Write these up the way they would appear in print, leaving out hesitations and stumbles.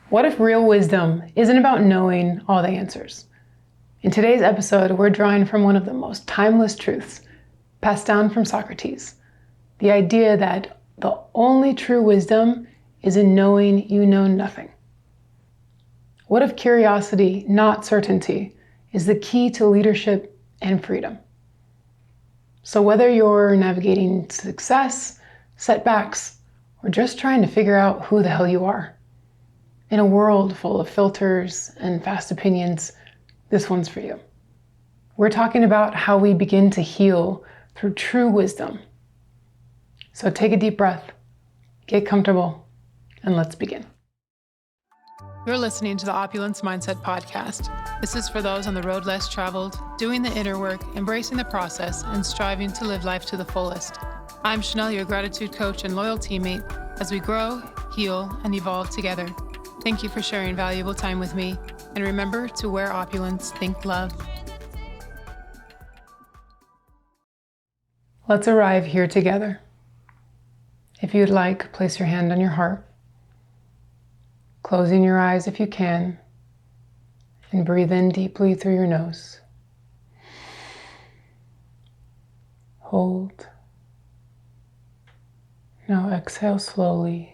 What if real wisdom isn't about knowing all the answers? In today's episode, we're drawing from one of the most timeless truths passed down from Socrates, the idea that the only true wisdom is in knowing you know nothing. What if curiosity, not certainty, is the key to leadership and freedom? So whether you're navigating success, setbacks, or just trying to figure out who the hell you are, in a world full of filters and fast opinions, this one's for you. We're talking about how we begin to heal through true wisdom. So take a deep breath, get comfortable, and let's begin. You're listening to the Opulence Mindset Podcast. This is for those on the road less traveled, doing the inner work, embracing the process, and striving to live life to the fullest. I'm Chanel, your gratitude coach and loyal teammate, as we grow, heal, and evolve together. Thank you for sharing valuable time with me, and remember to wear opulence, think love. Let's arrive here together. If you'd like, place your hand on your heart, closing your eyes if you can, and breathe in deeply through your nose. Hold. Now exhale slowly.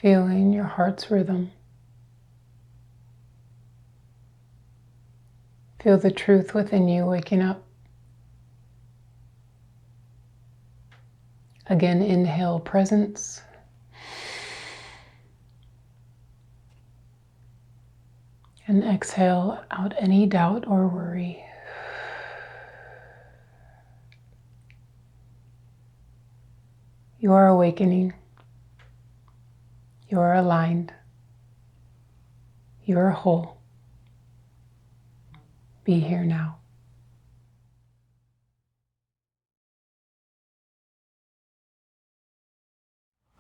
Feeling your heart's rhythm. Feel the truth within you waking up. Again, inhale presence. And exhale out any doubt or worry. You are awakening. You are aligned. You are whole. Be here now.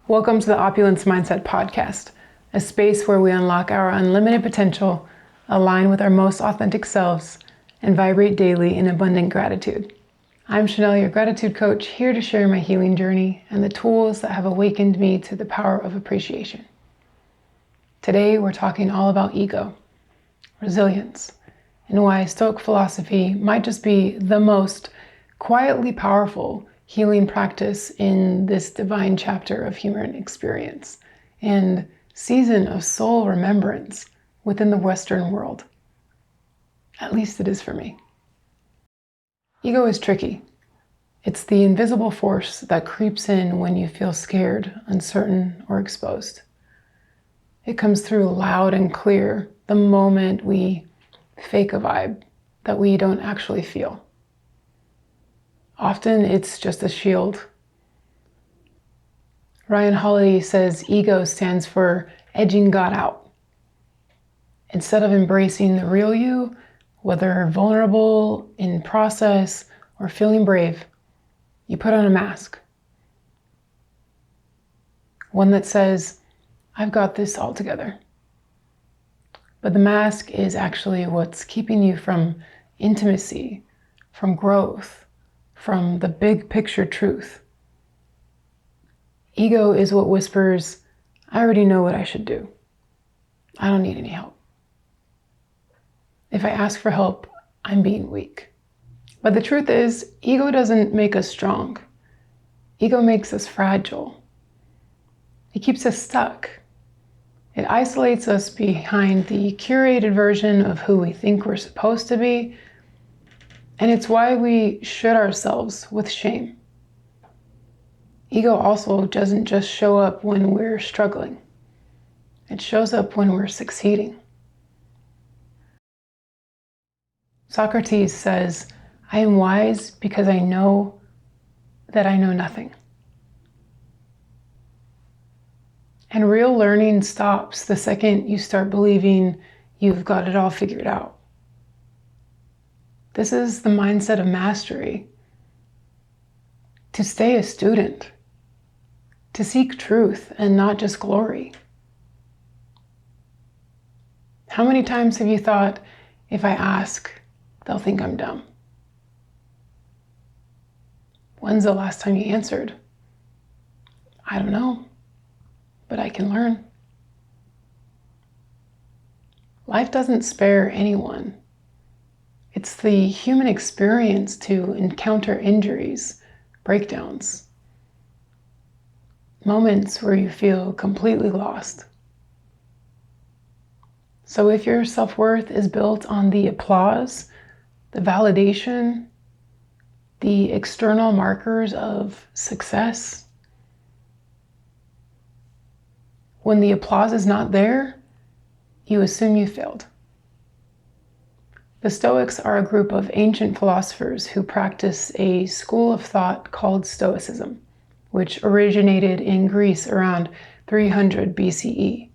Welcome to the Opulence Mindset Podcast, a space where we unlock our unlimited potential, align with our most authentic selves, and vibrate daily in abundant gratitude. I'm Chanel, your gratitude coach, here to share my healing journey and the tools that have awakened me to the power of appreciation. Today, we're talking all about ego, resilience, and why Stoic philosophy might just be the most quietly powerful healing practice in this divine chapter of human experience and season of soul remembrance within the Western world. At least it is for me. Ego is tricky. It's the invisible force that creeps in when you feel scared, uncertain, or exposed. It comes through loud and clear the moment we fake a vibe that we don't actually feel. Often it's just a shield. Ryan Holiday says ego stands for edging God out. Instead of embracing the real you, whether vulnerable, in process, or feeling brave, you put on a mask. One that says, I've got this all together. But the mask is actually what's keeping you from intimacy, from growth, from the big picture truth. Ego is what whispers, I already know what I should do. I don't need any help. If I ask for help, I'm being weak. But the truth is, ego doesn't make us strong. Ego makes us fragile. It keeps us stuck. It isolates us behind the curated version of who we think we're supposed to be, and it's why we should ourselves with shame. Ego also doesn't just show up when we're struggling. It shows up when we're succeeding. Socrates says, I am wise because I know that I know nothing. And real learning stops the second you start believing you've got it all figured out. This is the mindset of mastery. To stay a student. To seek truth and not just glory. How many times have you thought, if I ask, they'll think I'm dumb? When's the last time you answered? I don't know, but I can learn. Life doesn't spare anyone. It's the human experience to encounter injuries, breakdowns, moments where you feel completely lost. So if your self-worth is built on the applause, the validation, the external markers of success, when the applause is not there, you assume you failed. The Stoics are a group of ancient philosophers who practice a school of thought called Stoicism, which originated in Greece around 300 BCE.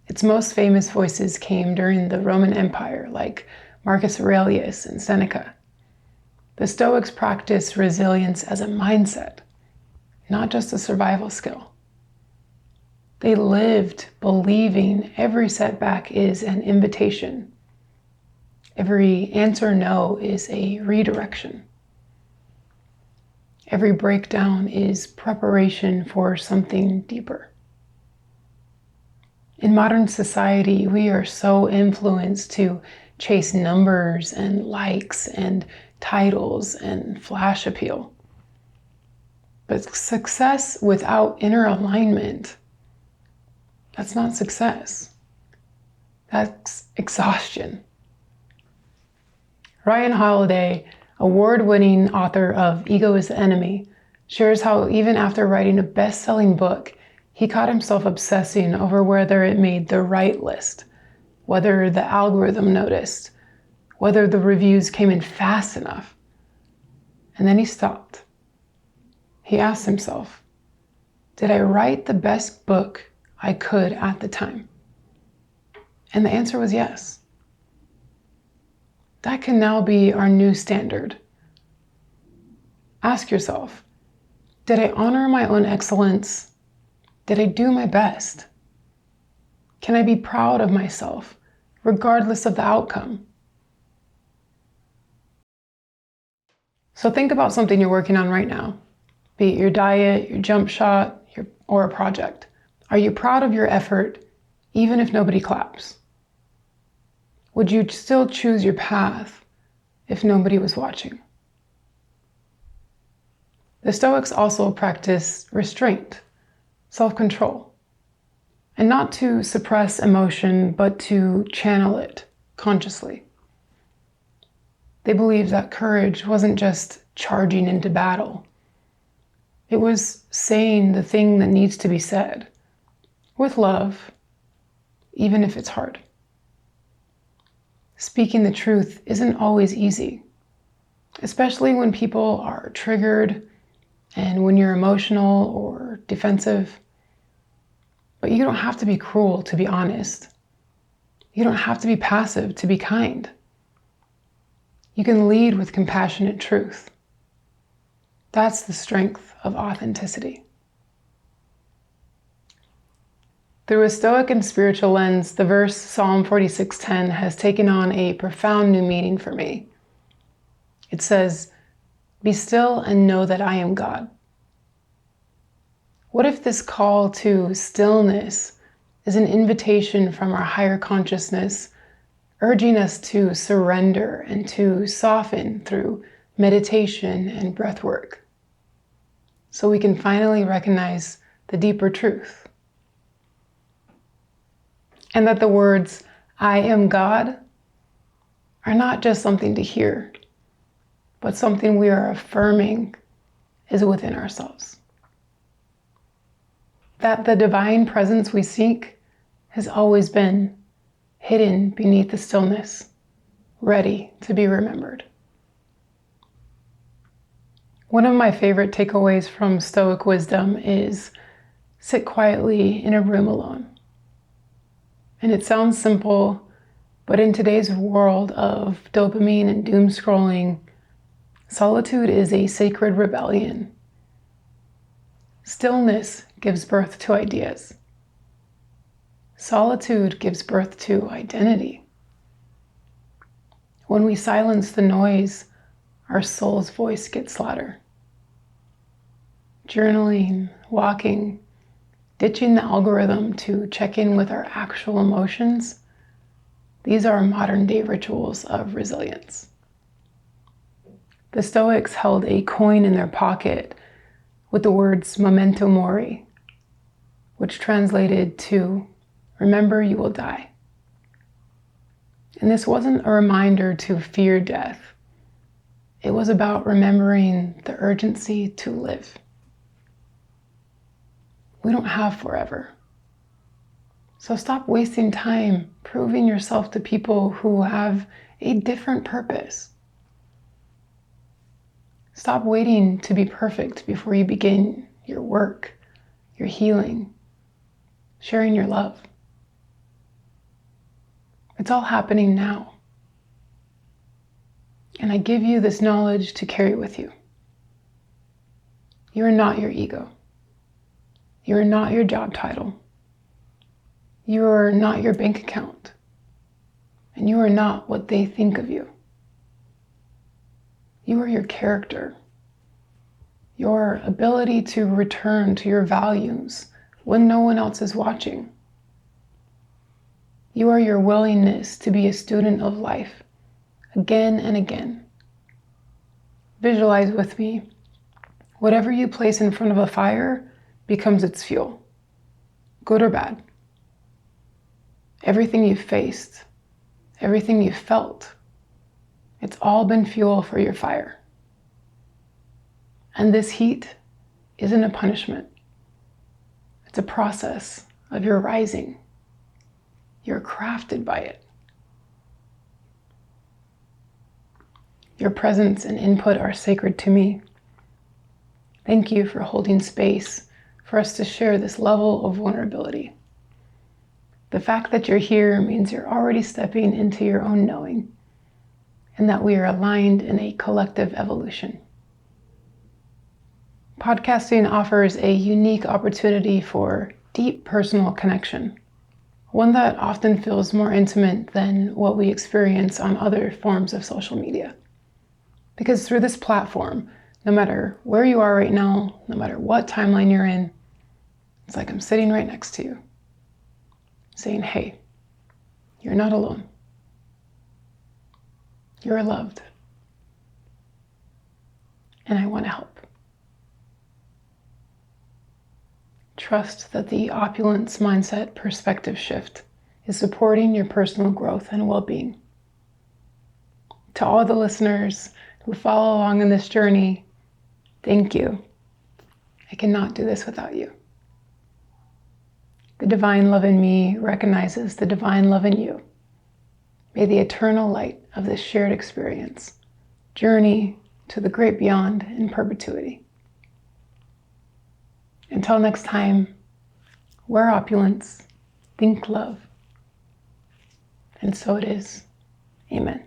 Its most famous voices came during the Roman Empire, like Marcus Aurelius and Seneca. The Stoics practice resilience as a mindset, not just a survival skill. They lived believing every setback is an invitation. Every answer no is a redirection. Every breakdown is preparation for something deeper. In modern society, we are so influenced to chase numbers and likes and titles and flash appeal. But success without inner alignment, that's not success. That's exhaustion. Ryan Holiday, award-winning author of Ego is the Enemy, shares how even after writing a best-selling book, he caught himself obsessing over whether it made the right list, whether the algorithm noticed, whether the reviews came in fast enough. And then he stopped. He asked himself, did I write the best book I could at the time? And the answer was yes. That can now be our new standard. Ask yourself, did I honor my own excellence? Did I do my best? Can I be proud of myself, regardless of the outcome? So think about something you're working on right now, be it your diet, your jump shot, or a project. Are you proud of your effort, even if nobody claps? Would you still choose your path if nobody was watching? The Stoics also practice restraint, self-control, and not to suppress emotion, but to channel it consciously. They believe that courage wasn't just charging into battle. It was saying the thing that needs to be said, with love, even if it's hard. Speaking the truth isn't always easy, especially when people are triggered and when you're emotional or defensive. But you don't have to be cruel to be honest. You don't have to be passive to be kind. You can lead with compassionate truth. That's the strength of authenticity. Through a Stoic and spiritual lens, the verse Psalm 46:10 has taken on a profound new meaning for me. It says, "Be still and know that I am God." What if this call to stillness is an invitation from our higher consciousness, urging us to surrender and to soften through meditation and breath work, so we can finally recognize the deeper truth? And that the words, "I am God," are not just something to hear, but something we are affirming is within ourselves. That the divine presence we seek has always been hidden beneath the stillness, ready to be remembered. One of my favorite takeaways from Stoic wisdom is sit quietly in a room alone. And it sounds simple, but in today's world of dopamine and doom scrolling, solitude is a sacred rebellion. Stillness gives birth to ideas. Solitude gives birth to identity. When we silence the noise, our soul's voice gets louder. Journaling, walking, ditching the algorithm to check in with our actual emotions, these are modern day rituals of resilience. The Stoics held a coin in their pocket with the words memento mori, which translated to remember you will die. And this wasn't a reminder to fear death. It was about remembering the urgency to live. We don't have forever. So stop wasting time proving yourself to people who have a different purpose. Stop waiting to be perfect before you begin your work, your healing, sharing your love. It's all happening now. And I give you this knowledge to carry with you. You are not your ego. You are not your job title. You are not your bank account. And you are not what they think of you. You are your character. Your ability to return to your values when no one else is watching. You are your willingness to be a student of life again and again. Visualize with me. Whatever you place in front of a fire becomes its fuel, good or bad. Everything you've faced, everything you've felt, it's all been fuel for your fire. And this heat isn't a punishment. It's a process of your rising. You're crafted by it. Your presence and input are sacred to me. Thank you for holding space for us to share this level of vulnerability. The fact that you're here means you're already stepping into your own knowing, and that we are aligned in a collective evolution. Podcasting offers a unique opportunity for deep personal connection, one that often feels more intimate than what we experience on other forms of social media. Because through this platform, no matter where you are right now, no matter what timeline you're in, it's like I'm sitting right next to you, saying, hey, you're not alone. You're loved. And I want to help. Trust that the opulence mindset perspective shift is supporting your personal growth and well-being. To all the listeners who follow along in this journey, thank you. I cannot do this without you. The divine love in me recognizes the divine love in you. May the eternal light of this shared experience journey to the great beyond in perpetuity. Until next time, wear opulence, think love, and so it is. Amen.